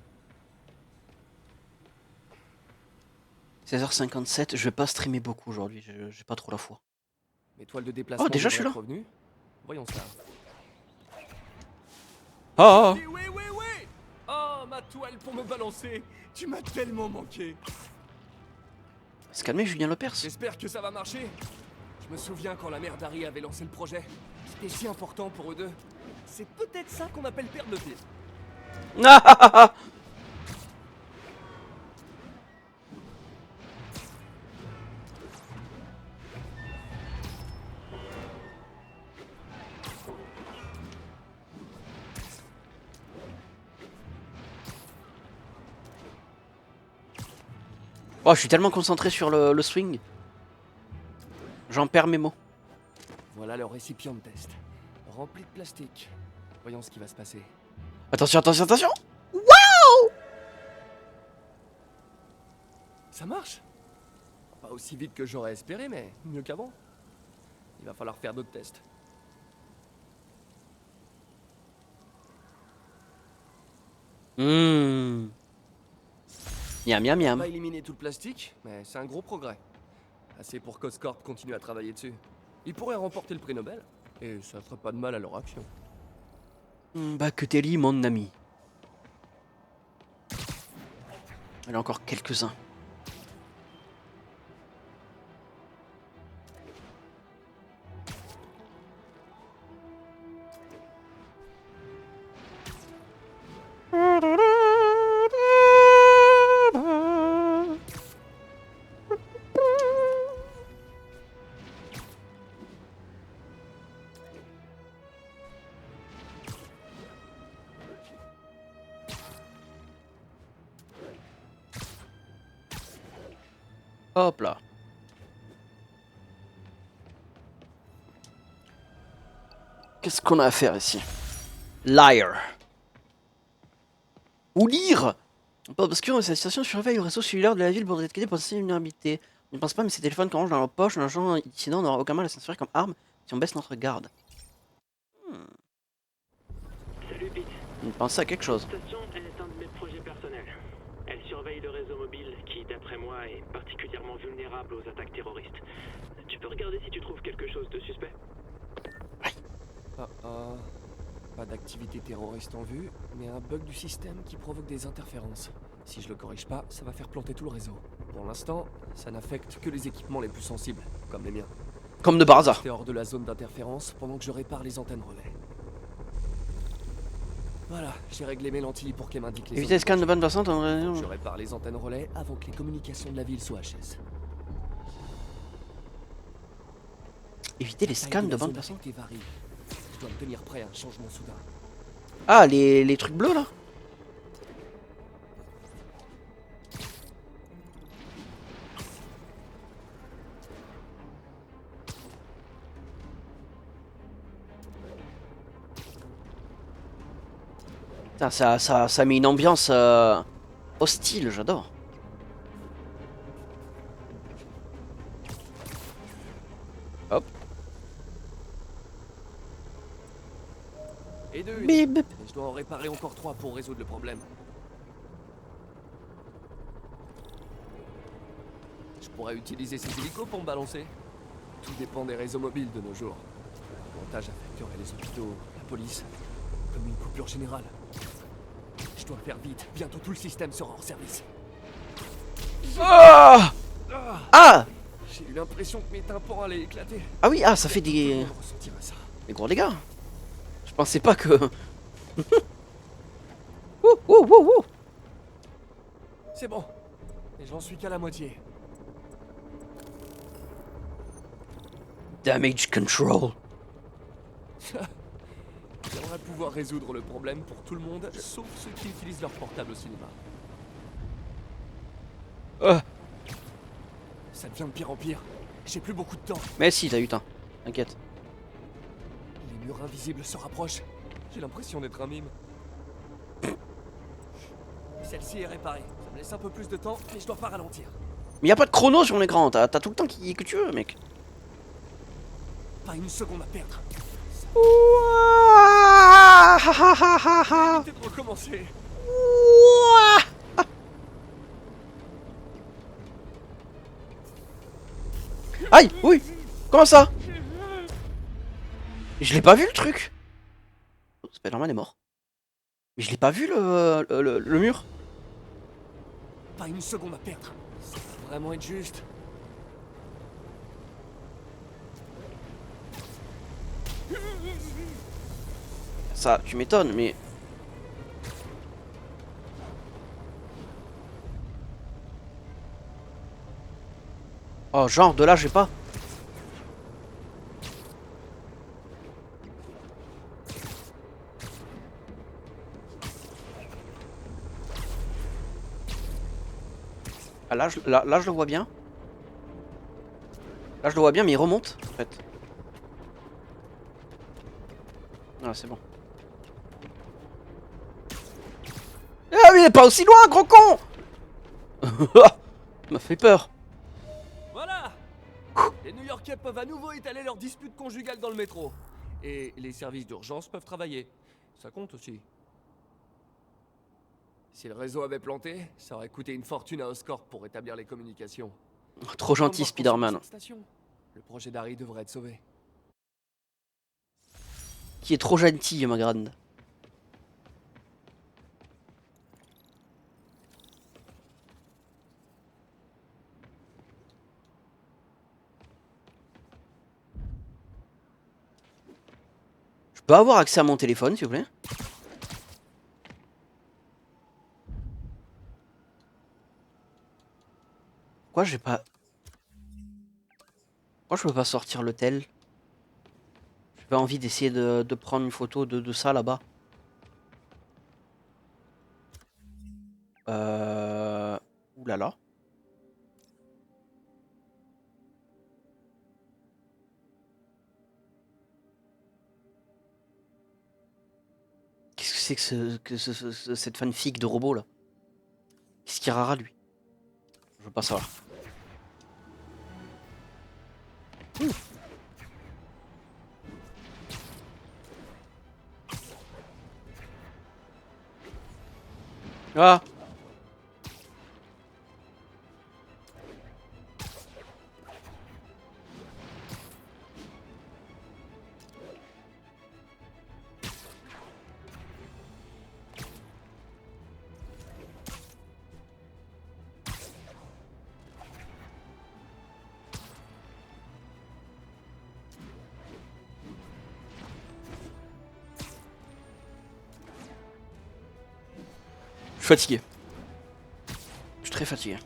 Speaker 1: 16h57, je vais pas streamer beaucoup aujourd'hui, j'ai pas trop la foi.
Speaker 2: Mes toiles de déplacement
Speaker 1: Oh, déjà, je suis
Speaker 2: devraient
Speaker 1: là.
Speaker 2: être revenues. Voyons ça.
Speaker 1: Ah,
Speaker 2: Oui, oui, oui, oui. Oh, ma toile pour me balancer. Tu m'as tellement manqué.
Speaker 1: Se calmer, Julien Lepers.
Speaker 2: J'espère que ça va marcher. Je me souviens quand la mère d'Harry avait lancé le projet. C'était si important pour eux deux. C'est peut-être ça qu'on appelle perdre le fil.
Speaker 1: Ah, ah, ah, ah. Oh, je suis tellement concentré sur le swing. J'en perds mes mots.
Speaker 2: Voilà le récipient de test. Rempli de plastique. Voyons ce qui va se passer.
Speaker 1: Attention, attention, attention.
Speaker 2: Ça marche. Pas aussi vite que j'aurais espéré, mais mieux qu'avant. Il va falloir faire d'autres tests.
Speaker 1: Miam, miam,
Speaker 2: On
Speaker 1: miam.
Speaker 2: va éliminer tout le plastique, mais c'est un gros progrès. Assez pour qu'Oscorp continue à travailler dessus. Ils pourraient remporter le prix Nobel, et ça ferait pas de mal à leur action.
Speaker 1: Bah que t'es li, mon ami. Il y en a encore quelques-uns. Hop là. Qu'est-ce qu'on a à faire ici? Liar. Ou lire. Bob Obscure, cette station surveille le réseau cellulaire de la ville pour détecter des potentielles vulnérabilités. On ne pense pas, mais ces téléphones qu'on range dans leur poche, un agent dissident n'aura aucun mal à s'insérer comme arme si on baisse notre garde.
Speaker 4: Salut Pete.
Speaker 1: On pensait à quelque chose.
Speaker 4: Cette station est un de mes projets personnels. Elle surveille le réseau mobile qui, d'après moi, est particulièrement vulnérable aux attaques terroristes. Tu peux regarder si tu trouves quelque chose de suspect?
Speaker 2: Pas d'activité terroriste en vue, mais un bug du système qui provoque des interférences. Si je le corrige pas, ça va faire planter tout le réseau. Pour l'instant, ça n'affecte que les équipements les plus sensibles, comme les miens.
Speaker 1: Comme de par hasard.
Speaker 2: Restez hors de la zone d'interférence pendant que je répare les antennes relais. Voilà, j'ai réglé mes lentilles pour qu'elles m'indiquent les
Speaker 1: Éviter les scans de bonne façon,
Speaker 2: Je répare les antennes relais avant que les communications de la ville soient HS.
Speaker 1: Éviter les scans de bonne
Speaker 2: façon.
Speaker 1: façon.
Speaker 2: Je dois me tenir prêt à un changement soudain.
Speaker 1: Ah, les trucs bleus là. Putain, ça met une ambiance hostile, j'adore. Hop.
Speaker 2: Et deux.
Speaker 1: Bip, bip.
Speaker 2: Et je dois en réparer encore 3 pour résoudre le problème. Je pourrais utiliser ces hélicos pour me balancer. Tout dépend des réseaux mobiles de nos jours. L'avantage affecterait les hôpitaux, la police, comme une coupure générale. Je dois faire vite, bientôt tout le système sera hors service.
Speaker 1: Ah, ah,
Speaker 2: J'ai eu l'impression que mes tympans allaient éclater.
Speaker 1: ah oui, ah, ça fait des
Speaker 2: Ça.
Speaker 1: gros dégâts. Je pensais pas que... Ouh, ouh, ouh, ouh.
Speaker 2: C'est bon. Et j'en suis qu'à la moitié.
Speaker 1: Damage control.
Speaker 2: J'aimerais pouvoir résoudre le problème pour tout le monde, sauf ceux qui utilisent leur portable au cinéma. Ça devient de pire en pire. J'ai plus beaucoup de temps.
Speaker 1: Mais si, t'as eu temps. T'inquiète.
Speaker 2: Les murs invisibles se rapprochent. J'ai l'impression d'être un mime. Celle-ci est réparée. Ça me laisse un peu plus de temps, mais je dois pas ralentir.
Speaker 1: Mais y a pas de chrono sur l'écran, t'as tout le temps que tu veux, mec.
Speaker 2: Pas une seconde à perdre.
Speaker 1: Ouah, ha, ha, ha, ha, ha.
Speaker 2: Évitez de recommencer.
Speaker 1: Ouah. Aïe, oui. Comment ça? Je l'ai pas vu le truc. Oh, Spider-Man est mort. Mais je l'ai pas vu le mur.
Speaker 2: Pas une seconde à perdre. Ça va vraiment être juste.
Speaker 1: Ça, tu m'étonnes, mais... Oh, genre, de là, j'ai pas. Ah, là, là, je le vois bien. Là, je le vois bien, mais il remonte, en fait. Ah, c'est bon. Ah, mais il est pas aussi loin, gros con. Il m'a fait peur.
Speaker 2: Voilà. Les New-Yorkais peuvent à nouveau étaler leur dispute conjugale dans le métro. Et les services d'urgence peuvent travailler. Ça compte aussi. Si le réseau avait planté, ça aurait coûté une fortune à Oscorp pour rétablir les communications.
Speaker 1: Trop gentil,
Speaker 2: Faut voir
Speaker 1: Spider-Man.
Speaker 2: cette station. Le projet d'Harry devrait être sauvé.
Speaker 1: Qui est trop gentil, ma grande. Je peux avoir accès à mon téléphone, s'il vous plaît? Pourquoi j'ai pas... Pourquoi je peux pas sortir le tel? J'ai pas envie d'essayer de prendre une photo de ça là-bas. Ouh là là. Qu'est-ce que c'est que cette fanfic de robot là? Qu'est-ce qu'il rara lui? Je veux pas savoir. Ouh. Ah! Je suis fatigué. Je suis très fatigué.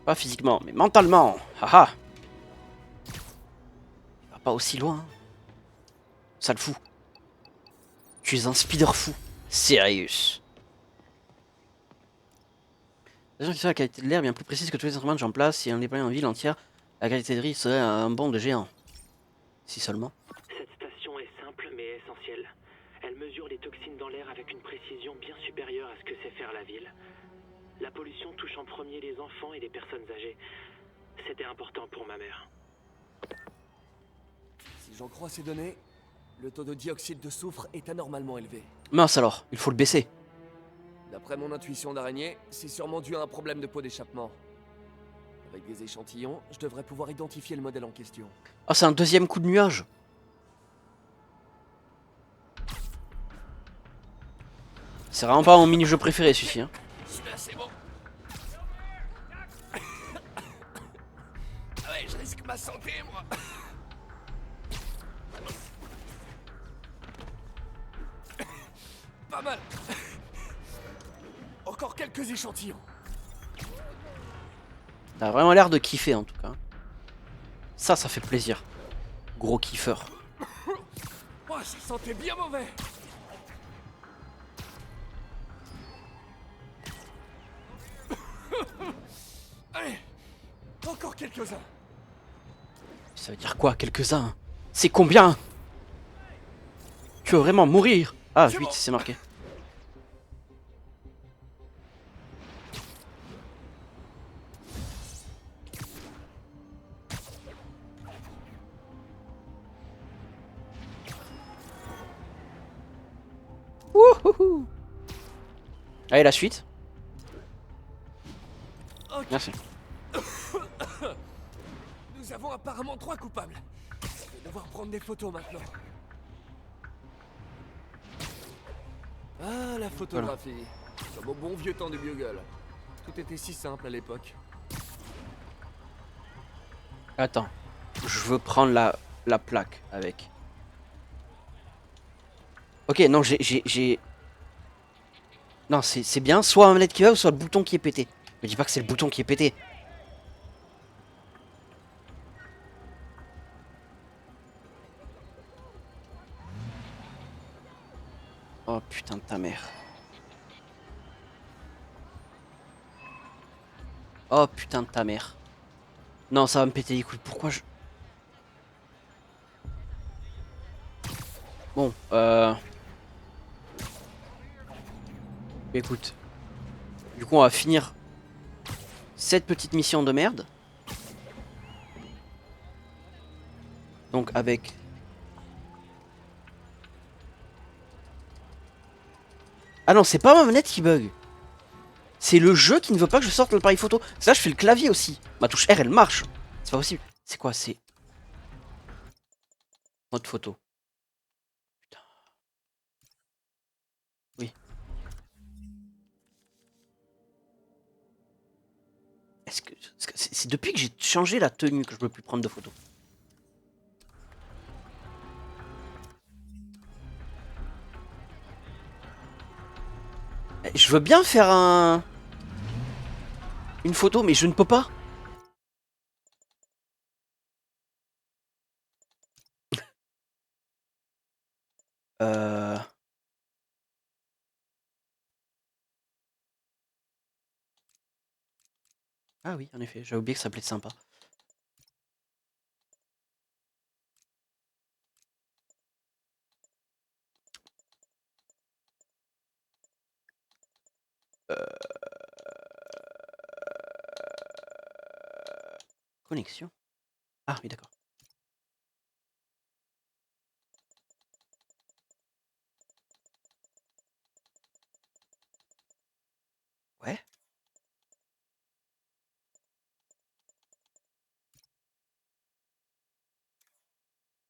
Speaker 1: Pas physiquement, mais mentalement. Haha. Il va pas aussi loin. Ça le fout. Tu es un speeder fou. Sirius. Sachant que la qualité de l'air bien plus précise que tous les instruments que j'en place, si on déployait en ville entière, la qualité de riz serait un bond de géant. Si seulement.
Speaker 4: Cette station est simple mais essentielle. Elle mesure les toxines dans l'air avec une précision bien supérieure à ce que sait faire la ville. La pollution touche en premier les enfants et les personnes âgées. C'était important pour ma mère.
Speaker 2: Si j'en crois ces données, le taux de dioxyde de soufre est anormalement élevé.
Speaker 1: Mince alors, il faut le baisser.
Speaker 2: D'après mon intuition d'araignée, c'est sûrement dû à un problème de pot d'échappement. Avec des échantillons, je devrais pouvoir identifier le modèle en question.
Speaker 1: Ah, c'est un deuxième coup de nuage. C'est vraiment pas mon mini-jeu préféré celui-ci. Hein.
Speaker 2: Celui-là, c'est bon. Ouais, je risque ma santé, moi. Pas mal. Encore quelques échantillons.
Speaker 1: T'as vraiment l'air de kiffer en tout cas. Ça fait plaisir. Gros kiffeur.
Speaker 2: Oh, ça sentait bien mauvais. Allez, encore quelques-uns.
Speaker 1: Ça veut dire quoi, quelques-uns? C'est combien? Tu veux vraiment mourir? Ah, 8, c'est marqué. Wouhouhou. Allez, la suite.
Speaker 2: Ok.
Speaker 1: Merci.
Speaker 2: Nous avons apparemment 3 coupables. Je vais devoir prendre des photos maintenant. Ah, la photographie. Comme au bon vieux temps du Bugle. Tout était si simple à l'époque.
Speaker 1: Attends. Je veux prendre la plaque avec. Ok, non, j'ai... Non, c'est bien, soit un manette qui va ou soit le bouton qui est pété. Me dis pas que c'est le bouton qui est pété. Oh putain de ta mère. Oh putain de ta mère. Non, ça va me péter les couilles. Pourquoi je... Bon, écoute. Du coup, on va finir cette petite mission de merde. Donc avec... Ah non, c'est pas ma manette qui bug. C'est le jeu qui ne veut pas que je sorte l'appareil photo. Ça, je fais le clavier aussi. Ma touche R, elle marche. C'est pas possible. C'est quoi? C'est... Mode photo. Putain. Oui. Est-ce que... C'est depuis que j'ai changé la tenue que je peux plus prendre de photos. Je veux bien faire une photo, mais je ne peux pas. Euh... Ah oui, en effet, j'avais oublié que ça s'appelait sympa. Connexion. Ah oui, d'accord. Ouais.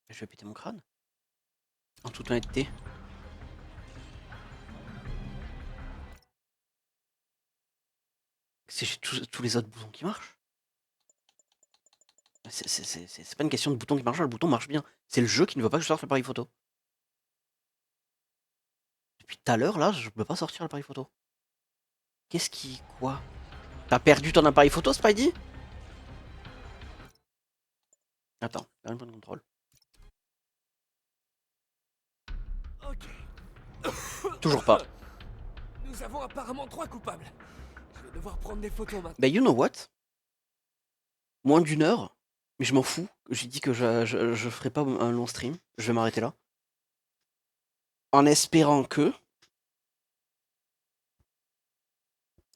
Speaker 1: Je vais péter mon crâne. En toute honnêteté. C'est tous les autres boutons qui marchent. C'est pas une question de bouton qui marche, le bouton marche bien. C'est le jeu qui ne veut pas que je sorte l'appareil photo. Depuis tout à l'heure, là, je peux pas sortir l'appareil photo. Qu'est-ce qui... Quoi? T'as perdu ton appareil photo, Spidey? Attends, un point de contrôle.
Speaker 2: Ok.
Speaker 1: Toujours pas.
Speaker 2: Nous avons apparemment 3 coupables. Je vais devoir prendre des photos maintenant.
Speaker 1: Bah, you know what? Moins d'une heure. Mais je m'en fous. J'ai dit que je ferai pas un long stream. Je vais m'arrêter là. En espérant que...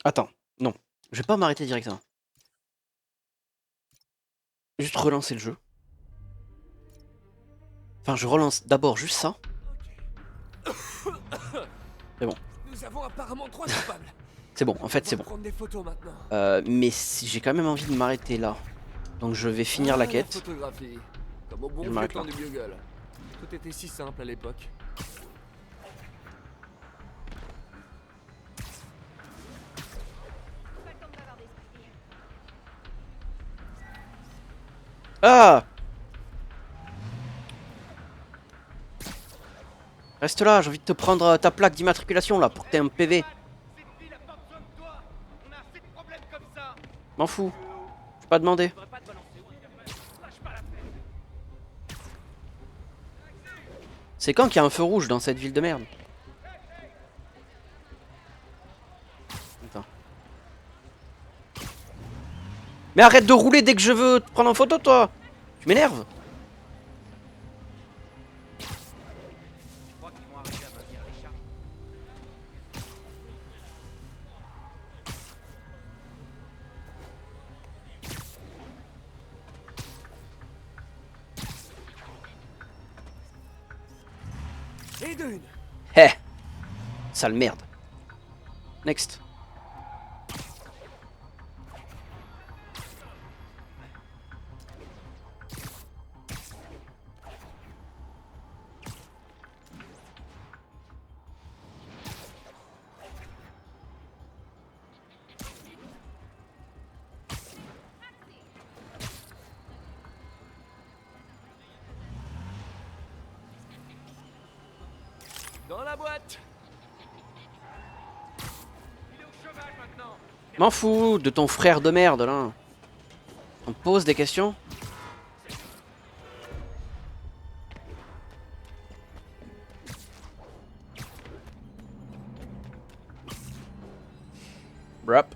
Speaker 1: Attends, non. Je vais pas m'arrêter directement. Juste relancer le jeu. Enfin, je relance d'abord juste ça. C'est bon.
Speaker 2: Nous avons apparemment 3 coupables.
Speaker 1: C'est bon, en fait, c'est bon.
Speaker 2: Prendre des photos maintenant.
Speaker 1: Mais si j'ai quand même envie de m'arrêter là. Donc je vais finir la quête.
Speaker 2: Photographie. Comme au bon
Speaker 1: Je
Speaker 2: vieux
Speaker 1: m'arrête
Speaker 2: temps
Speaker 1: là.
Speaker 2: du Bugle. Tout était si simple à l'époque.
Speaker 1: Ah! Reste là, j'ai envie de te prendre ta plaque d'immatriculation là pour que t'aies un PV. M'en fous. Je pas demandé. C'est quand qu'il y a un feu rouge dans cette ville de merde? Attends. Mais arrête de rouler dès que je veux te prendre en photo, toi! Tu m'énerves!
Speaker 2: Et d'une.
Speaker 1: Hé! Sale merde. Next.
Speaker 2: Dans la boîte.
Speaker 1: M'en fous de ton frère de merde là. On pose des questions. Brap.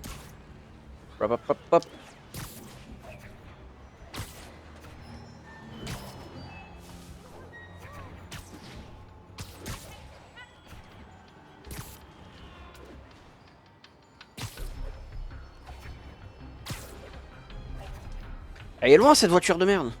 Speaker 1: Brap, hop, hop, hop. Elle est loin cette voiture de merde.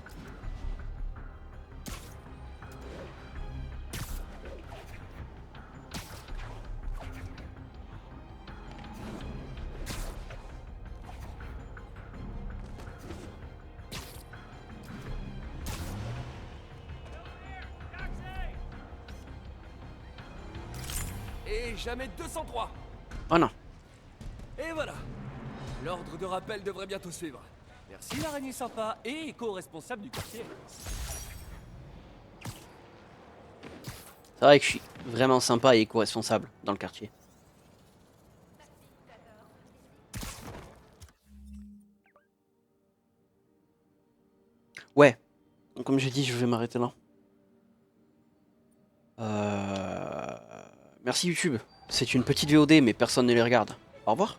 Speaker 2: Et jamais 203.
Speaker 1: Oh non.
Speaker 2: Et voilà. L'ordre de rappel devrait bientôt suivre. Merci l'araignée sympa et éco-responsable du quartier.
Speaker 1: C'est vrai que je suis vraiment sympa et éco-responsable dans le quartier. Ouais. Donc, comme j'ai dit, je vais m'arrêter là. Merci YouTube. C'est une petite VOD, mais personne ne les regarde. Au revoir.